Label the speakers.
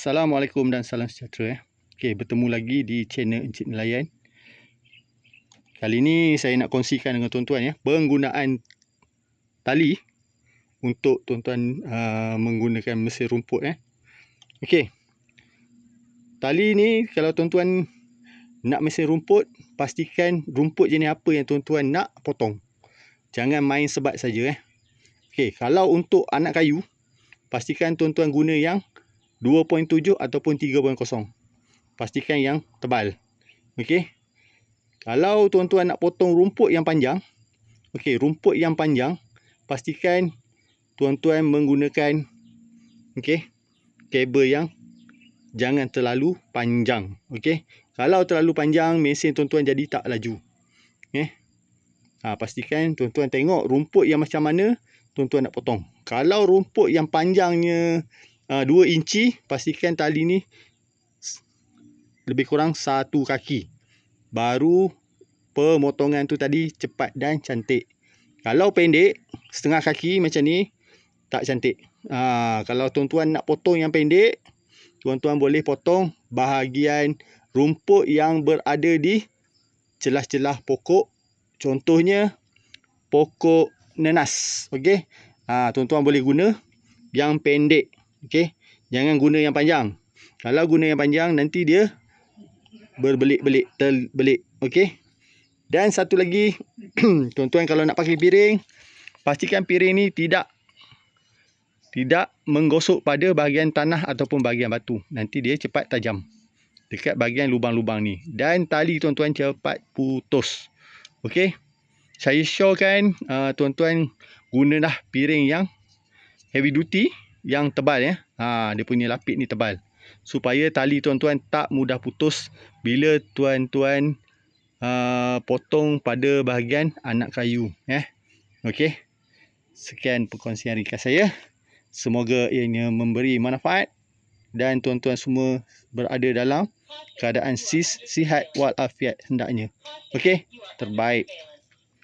Speaker 1: Assalamualaikum dan salam sejahtera. Okey, bertemu lagi di channel Encik Nelayan. Kali ni saya nak kongsikan dengan tuan-tuan penggunaan tali untuk tuan-tuan menggunakan mesin rumput Okey. Tali ni kalau tuan-tuan nak mesin rumput, pastikan rumput jenis apa yang tuan-tuan nak potong. Jangan main sebat saja Okey, kalau untuk anak kayu, pastikan tuan-tuan guna yang 2.7 ataupun 3.0. Pastikan yang tebal. Okey. Kalau tuan-tuan nak potong rumput yang panjang, okey, rumput yang panjang, pastikan tuan-tuan menggunakan kabel yang jangan terlalu panjang. Okey. Kalau terlalu panjang, mesin tuan-tuan jadi tak laju. Pastikan tuan-tuan tengok rumput yang macam mana tuan-tuan nak potong. Kalau rumput yang panjangnya 2 inci, pastikan tali ni lebih kurang 1 kaki. Baru pemotongan tu tadi cepat dan cantik. Kalau pendek, setengah kaki macam ni, tak cantik. Kalau tuan-tuan nak potong yang pendek, tuan-tuan boleh potong bahagian rumput yang berada di celah-celah pokok. Contohnya, pokok nenas. Okey. Tuan-tuan boleh guna yang pendek. Okey, jangan guna yang panjang. Kalau guna yang panjang, nanti dia berbelik-belik, terbelik. Okey. Dan satu lagi, tuan-tuan kalau nak pakai piring, pastikan piring ni tidak menggosok pada bahagian tanah ataupun bahagian batu. Nanti dia cepat tajam dekat bahagian lubang-lubang ni. Dan tali tuan-tuan cepat putus. Okey. Saya syorkan tuan-tuan gunalah piring yang heavy duty, yang tebal dia punya lapik ni tebal, supaya tali tuan-tuan tak mudah putus bila tuan-tuan potong pada bahagian anak kayu Okey. Sekian perkongsian ringkas saya. Semoga ianya memberi manfaat dan tuan-tuan semua berada dalam keadaan sihat walafiat hendaknya. Okey, terbaik.